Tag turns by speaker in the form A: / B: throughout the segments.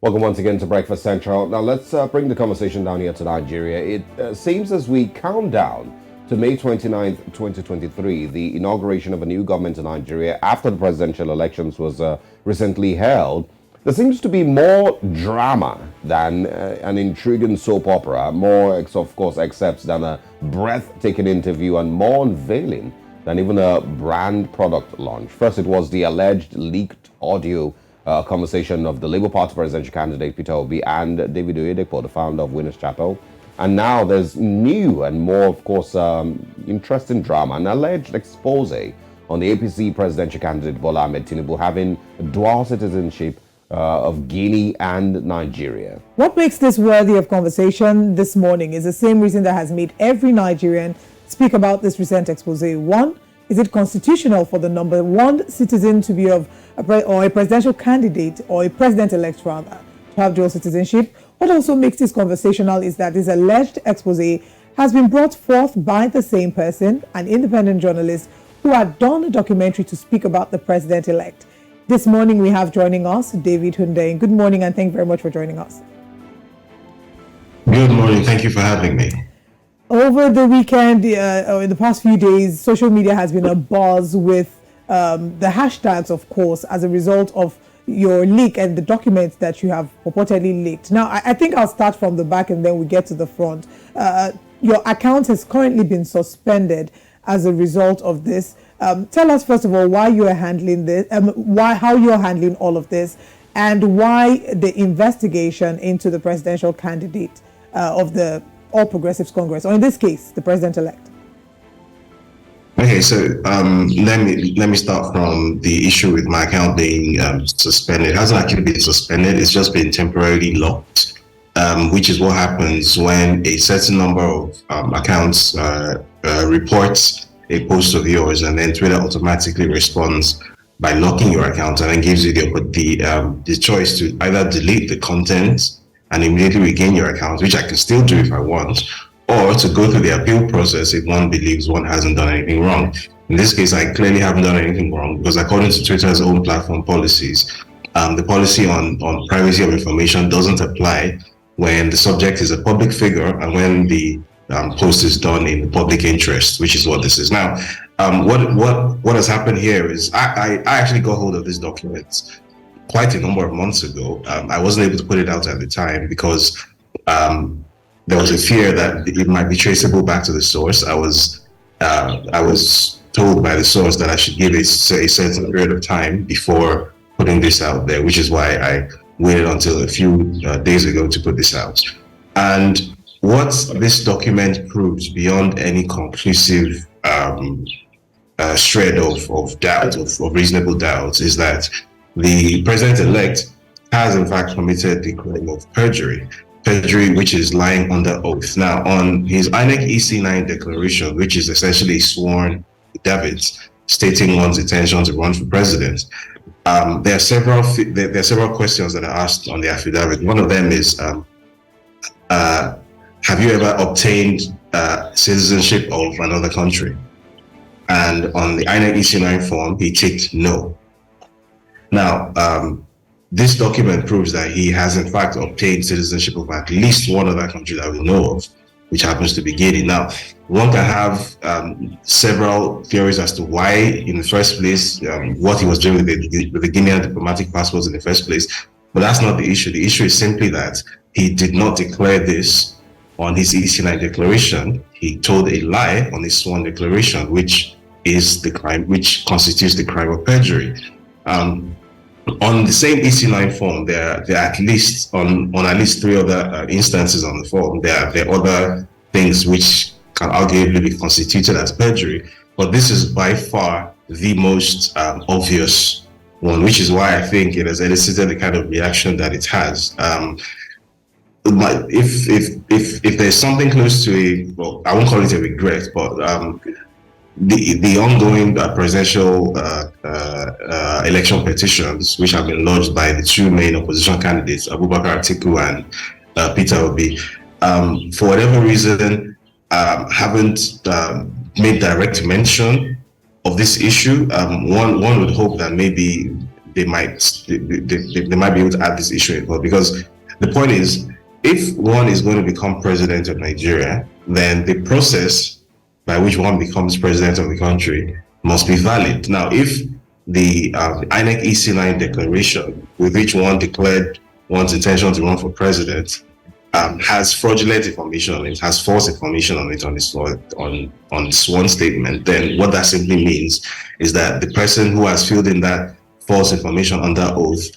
A: Welcome once again to Breakfast Central. Now let's bring the conversation down here to Nigeria. It seems as we count down to May 29th, 2023, the inauguration of a new government in Nigeria after the presidential elections was recently held. There seems to be more drama than an intriguing soap opera, more, of course, excerpts than a breathtaking interview, and more unveiling than even a brand product launch. First, it was the alleged leaked audio conversation of the Labour Party presidential candidate Peter Obi and David Oyedepo, the founder of Winners Chapel. And now there's new and more, of course, interesting drama, an alleged expose on the APC presidential candidate Bola Ahmed Tinubu having dual citizenship of Guinea and Nigeria.
B: What makes this worthy of conversation this morning is the same reason that has made every Nigerian speak about this recent expose. One, is it constitutional for the number one citizen to be of a presidential candidate or a president-elect rather to have dual citizenship? What also makes this conversational is that this alleged expose has been brought forth by the same person, an independent journalist who had done a documentary to speak about the president-elect. This morning we have joining us David Hundeyin. Good morning and thank you very much for joining us.
C: Good morning. Thank you for having me.
B: Over the weekend, in the past few days, social media has been abuzz with the hashtags, of course, as a result of your leak and the documents that you have purportedly leaked. Now, I think I'll start from the back and then we get to the front. Your account has currently been suspended as a result of this. Tell us, first of all, why you are handling this, how you are handling all of this, and why the investigation into the presidential candidate of the All Progressives Congress, or in this case, the president-elect.
C: Okay, so let me start from the issue with my account being suspended. It hasn't actually been suspended; it's just been temporarily locked, which is what happens when a certain number of accounts reports a post of yours, and then Twitter automatically responds by locking your account and then gives you the choice to either delete the content and immediately regain your account, which I can still do if I want, or to go through the appeal process if one believes one hasn't done anything wrong. In this case, I clearly haven't done anything wrong because according to Twitter's own platform policies, the policy on privacy of information doesn't apply when the subject is a public figure and when the post is done in the public interest, which is what this is. Now, what has happened here is I actually got hold of this document quite a number of months ago. I wasn't able to put it out at the time because there was a fear that it might be traceable back to the source. I was told by the source that I should give a certain period of time before putting this out there, which is why I waited until a few days ago to put this out. And what this document proves beyond any conclusive shred of doubt, of reasonable doubt, is that the president-elect has in fact committed the crime of perjury, which is lying under oath. Now, on his INEC EC9 declaration, which is essentially sworn affidavit stating one's intention to run for president, there are several questions that are asked on the affidavit. One of them is, have you ever obtained citizenship of another country? And on the INEC EC9 form, he ticked no. Now, this document proves that he has in fact obtained citizenship of at least one other country that we know of, which happens to be Guinea. Now, one can have several theories as to why, in the first place, what he was doing with the Guinean diplomatic passports in the first place, but that's not the issue. The issue is simply that he did not declare this on his EC9 declaration. He told a lie on his sworn declaration, which is the crime, which constitutes the crime of perjury. On the same EC9 form, there are at least on at least three other instances on the form. There are other things which can arguably be constituted as perjury, but this is by far the most obvious one, which is why I think it has elicited the kind of reaction that it has. If there's something close to well, I won't call it a regret, but the ongoing presidential election petitions, which have been lodged by the two main opposition candidates, Abubakar Atiku and Peter Obi, for whatever reason, haven't made direct mention of this issue. One would hope that maybe they might be able to add this issue in court, because the point is, if one is going to become president of Nigeria, then the process by which one becomes president of the country must be valid. Now, if the INEC EC9 declaration, with which one declared one's intention to run for president, has fraudulent information on it, has false information on it, on this sworn statement, then what that simply means is that the person who has filled in that false information under oath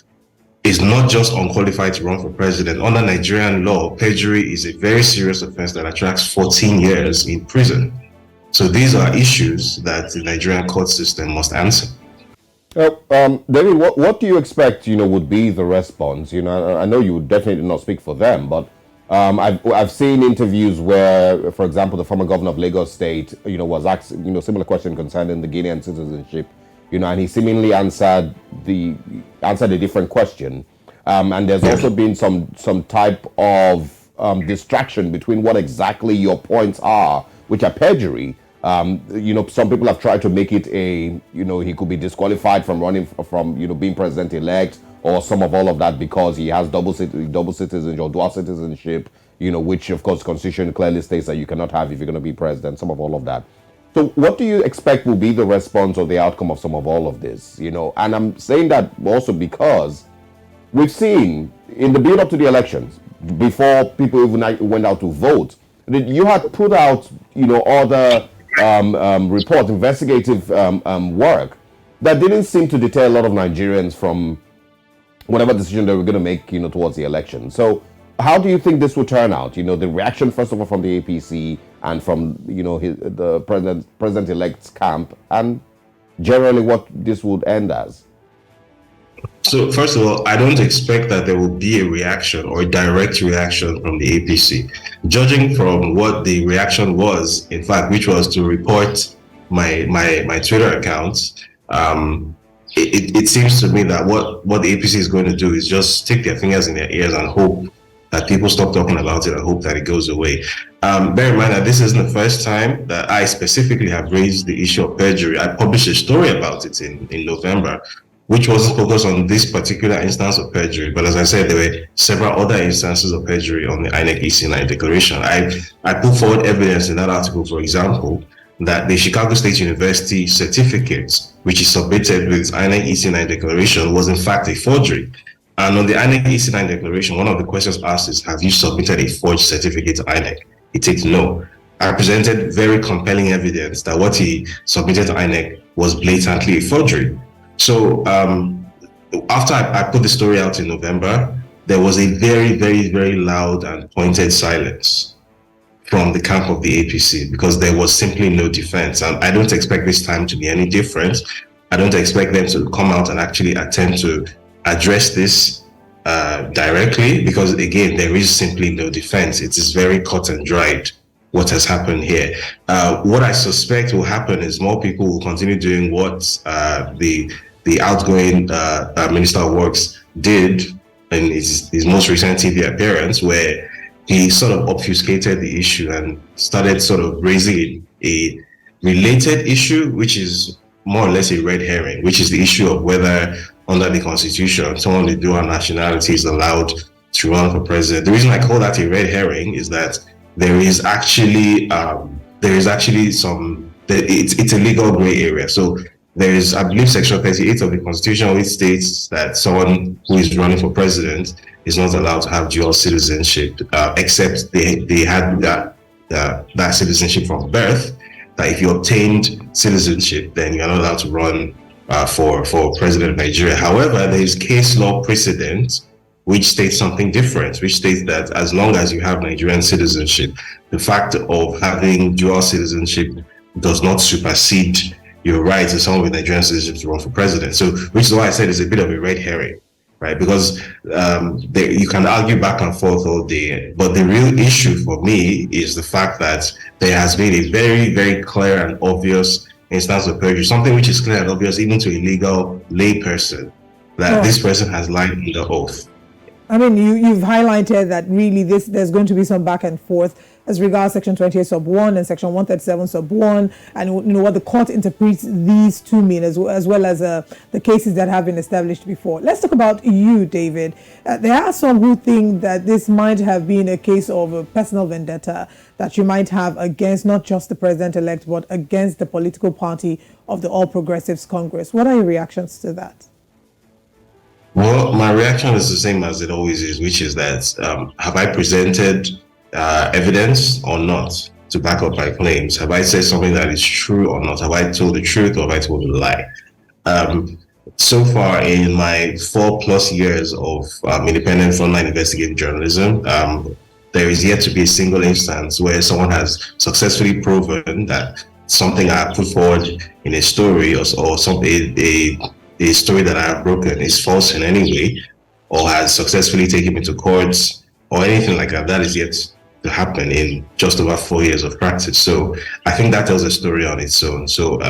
C: is not just unqualified to run for president. Under Nigerian law, perjury is a very serious offense that attracts 14 years in prison. So these are issues that the Nigerian court system must answer.
A: David, what do you expect, would be the response? I know you would definitely not speak for them, but I've seen interviews where, for example, the former governor of Lagos State, was asked, similar question concerning the Guinea and citizenship, and he seemingly answered a different question. And there's also been some type of distraction between what exactly your points are, which are perjury. Some people have tried to make it he could be disqualified from running from being president-elect, or some of all of that, because he has double citizenship or dual citizenship, which of course Constitution clearly states that you cannot have if you're going to be president, some of all of that. So what do you expect will be the response or the outcome of some of all of this? And I'm saying that also because we've seen in the build up to the elections, before people even went out to vote, that you had put out, other report, investigative work that didn't seem to deter a lot of Nigerians from whatever decision they were going to make, towards the election. So how do you think this will turn out? The reaction, first of all, from the APC and from, the president-elect's camp, and generally what this would end as?
C: So first of all, I don't expect that there will be a reaction or a direct reaction from the APC. Judging from what the reaction was, in fact, which was to report my Twitter account, it seems to me that what the APC is going to do is just stick their fingers in their ears and hope that people stop talking about it and hope that it goes away. Bear in mind that this isn't the first time that I specifically have raised the issue of perjury. I published a story about it in November, which wasn't focused on this particular instance of perjury. But as I said, there were several other instances of perjury on the INEC EC9 declaration. I put forward evidence in that article, for example, that the Chicago State University certificate, which is submitted with INEC EC9 declaration, was in fact a forgery. And on the INEC EC9 declaration, one of the questions asked is, have you submitted a forged certificate to INEC? It takes no. I presented very compelling evidence that what he submitted to INEC was blatantly a forgery. So after I put the story out in November, there was a very, very, very loud and pointed silence from the camp of the APC, because there was simply no defense. And I don't expect this time to be any different. I don't expect them to come out and actually attempt to address this directly, because again, there is simply no defense. It is very cut and dried what has happened here. What I suspect will happen is more people will continue doing what the outgoing Minister of Works did in his most recent TV appearance, where he sort of obfuscated the issue and started sort of raising a related issue, which is more or less a red herring, which is the issue of whether under the Constitution, someone with dual nationality is allowed to run for president. The reason I call that a red herring is that it's a legal gray area. So there is, I believe, Section 38 of the Constitution, which states that someone who is running for president is not allowed to have dual citizenship, except they had that citizenship from birth. That if you obtained citizenship, then you're not allowed to run for president of Nigeria. However, there is case law precedent which states something different, which states that as long as you have Nigerian citizenship, the fact of having dual citizenship does not supersede your rights as someone with Nigerian citizenship to run for president. So, which is why I said it's a bit of a red herring, right? Because you can argue back and forth all day, but the real issue for me is the fact that there has been a very, very clear and obvious instance of perjury, something which is clear and obvious even to a legal lay person, that this person has lied under oath.
B: I mean, you've highlighted that really there's going to be some back and forth. as regards Section 28 sub 1 and Section 137 sub 1, and what the court interprets these to mean, as well as the cases that have been established before. Let's talk about you, David. There are some who think that this might have been a case of a personal vendetta that you might have against not just the president-elect, but against the political party of the All Progressives Congress. What are your reactions to that?
C: Well, my reaction is the same as it always is, which is that have I presented evidence or not to back up my claims? Have I said something that is true or not? Have I told the truth or have I told a lie? So far in my 4+ years of independent frontline investigative journalism, there is yet to be a single instance where someone has successfully proven that something I put forward in a story or something, a story that I have broken is false in any way, or has successfully taken me to courts or anything like that. That is yet to happen in just over 4 years of practice. So I think that tells a story on its own. So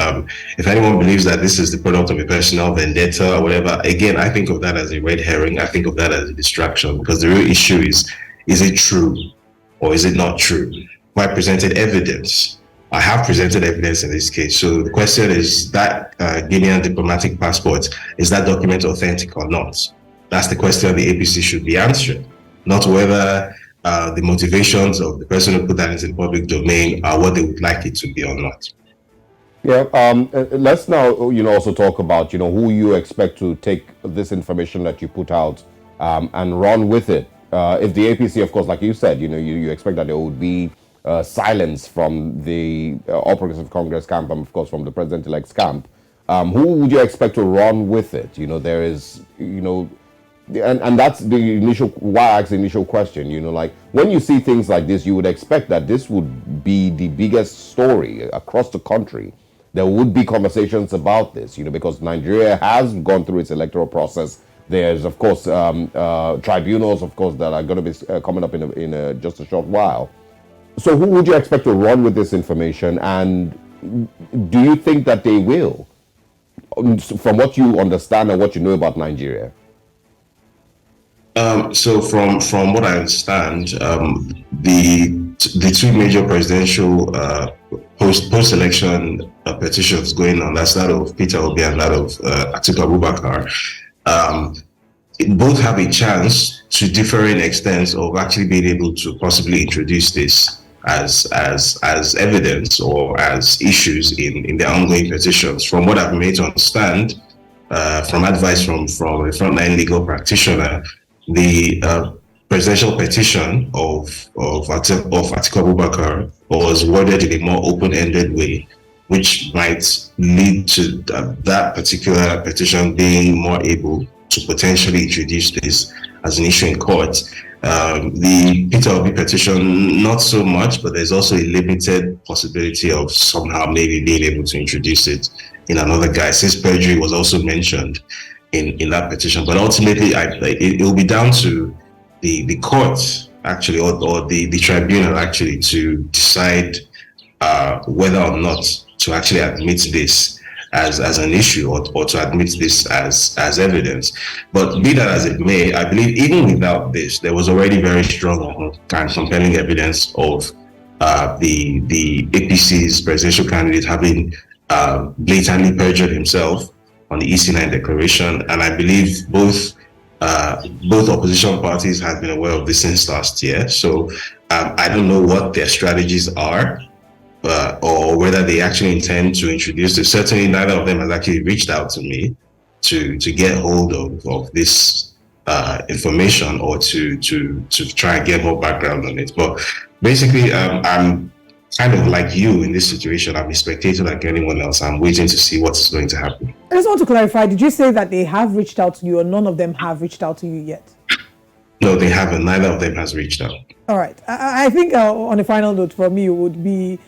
C: if anyone believes that this is the product of a personal vendetta or whatever, again, I think of that as a red herring. I think of that as a distraction, because the real issue is it true or is it not true? I presented evidence. I have presented evidence in this case. So the question is that Guinean diplomatic passport, is that document authentic or not? That's the question the APC should be answering, not whether the motivations of the person who put that into the public domain are what they would like it to be or not.
A: Yeah, let's now, also talk about, who you expect to take this information that you put out and run with it. If the APC, of course, like you said, you expect that there would be silence from the All Progressive Congress camp and, of course, from the president-elect's camp. Who would you expect to run with it? There is, and that's the initial, why I asked the initial question, like when you see things like this, you would expect that this would be the biggest story across the country. There would be conversations about this, because Nigeria has gone through its electoral process. There's, of course, tribunals, of course, that are going to be coming up in just a short while. So who would you expect to run with this information, and do you think that they will, from what you understand and what you know about Nigeria?
C: So from what I understand, the two major presidential post-election petitions going on, that's that of Peter Obi and that of Atiku Abubakar, both have a chance to differing extents of actually being able to possibly introduce this as evidence or as issues in the ongoing petitions. From what I've been made to understand, from advice from a frontline legal practitioner, the presidential petition of Atiku Abubakar was worded in a more open-ended way, which might lead to that particular petition being more able to potentially introduce this as an issue in court. The Peter Obi petition, not so much, but there's also a limited possibility of somehow maybe being able to introduce it in another guise, since perjury was also mentioned in that petition. But ultimately, it will be down to the court, actually, or the tribunal, actually, to decide whether or not to actually admit this as an issue or to admit this as evidence. But be that as it may, I believe even without this, there was already very strong and compelling evidence of the APC's presidential candidate having blatantly perjured himself on the EC9 declaration. And I believe both opposition parties have been aware of this since last year. So I don't know what their strategies are, or whether they actually intend to introduce it. Certainly, neither of them has actually reached out to me to get hold of this information or to try and get more background on it. But basically, I'm kind of like you in this situation. I'm a spectator like anyone else. I'm waiting to see what's going to happen.
B: I just want to clarify, did you say that they have reached out to you, or none of them have reached out to you yet?
C: No, they haven't. Neither of them has reached out. All
B: right. I think on a final note for me would be,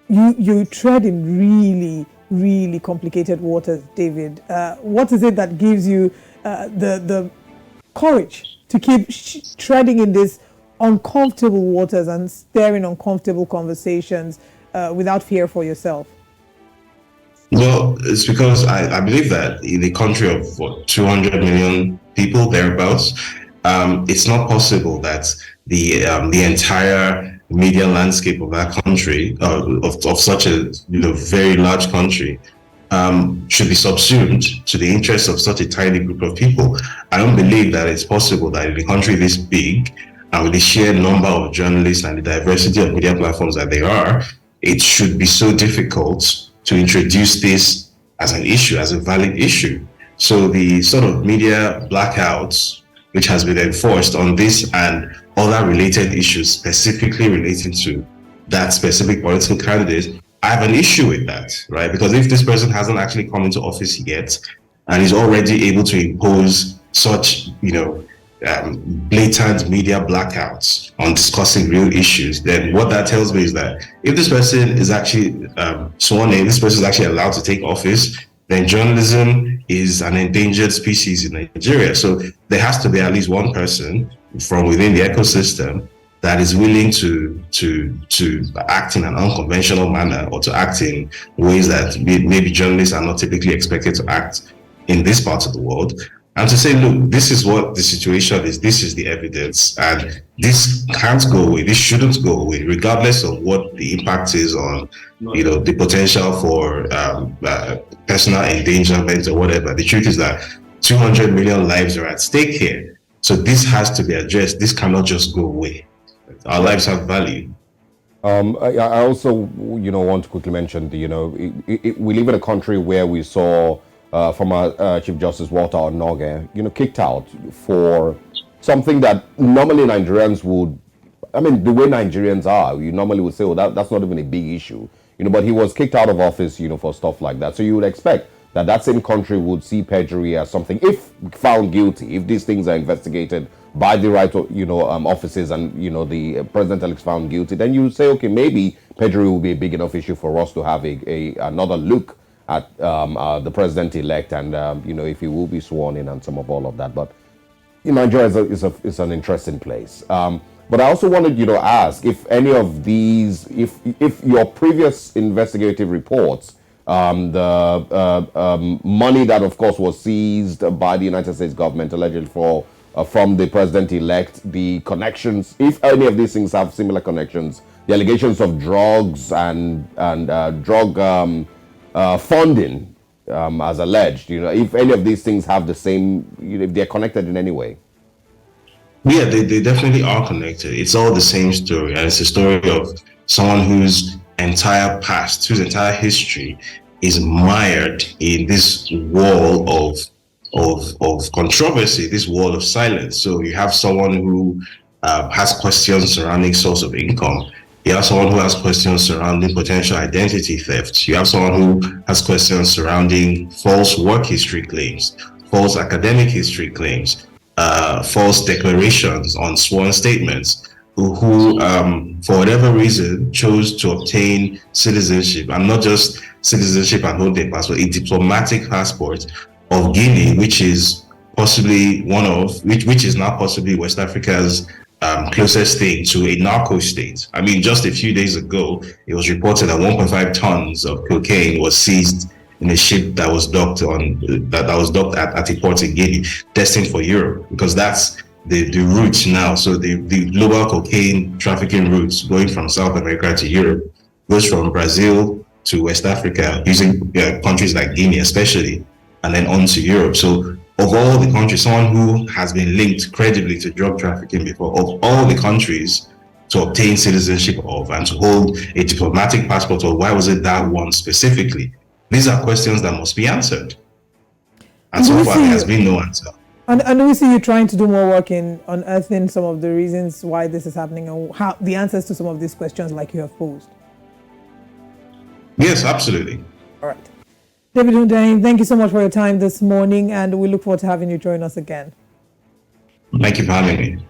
B: you tread in really, really complicated waters, David. What is it that gives you the courage to keep treading in these uncomfortable waters and staring uncomfortable conversations without fear for yourself?
C: Well, it's because I believe that in a country of 200 million people, thereabouts, it's not possible that the entire media landscape of our country, of such a very large country, should be subsumed to the interests of such a tiny group of people. I don't believe that it's possible that in a country this big and with the sheer number of journalists and the diversity of media platforms that there are, it should be so difficult to introduce this as an issue, as a valid issue. So the sort of media blackouts which has been enforced on this and other related issues specifically relating to that specific political candidate, I have an issue with that, right? Because if this person hasn't actually come into office yet and is already able to impose such, blatant media blackouts on discussing real issues, then what that tells me is that if this person is actually sworn in, this person is actually allowed to take office, then journalism is an endangered species in Nigeria. So there has to be at least one person from within the ecosystem that is willing to act in an unconventional manner, or to act in ways that maybe journalists are not typically expected to act in this part of the world, and to say, look, this is what the situation is, this is the evidence, and this can't go away, this shouldn't go away, regardless of what the impact is on, the potential for personal endangerment or whatever. The truth is that 200 million lives are at stake here. So this has to be addressed. This cannot just go away. Our lives have value.
A: I also, want to quickly mention, we live in a country where we saw former Chief Justice Walter Onoge, kicked out for something that normally Nigerians would, the way Nigerians are, you normally would say, oh, that's not even a big issue, but he was kicked out of office, for stuff like that. So you would expect that same country would see perjury as something, if found guilty, if these things are investigated by the right, offices, and, the president-elect found guilty, then you would say, okay, maybe perjury will be a big enough issue for us to have another look at the president-elect, and if he will be sworn in and some of all of that. But Nigeria is an interesting place. But I also wanted to ask if any of these, if your previous investigative reports, the money that of course was seized by the United States government allegedly from the president-elect, the connections, if any of these things have similar connections, the allegations of drugs and drug funding, as alleged, if any of these things have the same, if they're connected in any way.
C: Yeah, they definitely are connected. It's all the same story, and it's a story of someone whose entire past, whose entire history is mired in this wall of controversy, this wall of silence. So you have someone who has questions surrounding source of income. You have someone who has questions surrounding potential identity theft. You have someone who has questions surrounding false work history claims, false academic history claims, false declarations on sworn statements, who for whatever reason, chose to obtain citizenship, and not just citizenship and Hundeyin passport, a diplomatic passport of Guinea, which is possibly which is now possibly West Africa's closest thing to a narco state. Just a few days ago, it was reported that 1.5 tons of cocaine was seized in a ship that was docked at a port in Guinea, destined for Europe, because that's the route now. So the global cocaine trafficking routes going from South America to Europe goes from Brazil to West Africa, using countries like Guinea especially, and then on to Europe. So of all the countries, someone who has been linked credibly to drug trafficking before, of all the countries to obtain citizenship of and to hold a diplomatic passport of, why was it that one specifically? These are questions that must be answered. And so far, there has been no answer.
B: And we see you trying to do more work in unearthing some of the reasons why this is happening, and how the answers to some of these questions like you have posed.
C: Yes, absolutely.
B: All right. David Hundeyin, thank you so much for your time this morning, and we look forward to having you join us again.
C: Thank you for having me.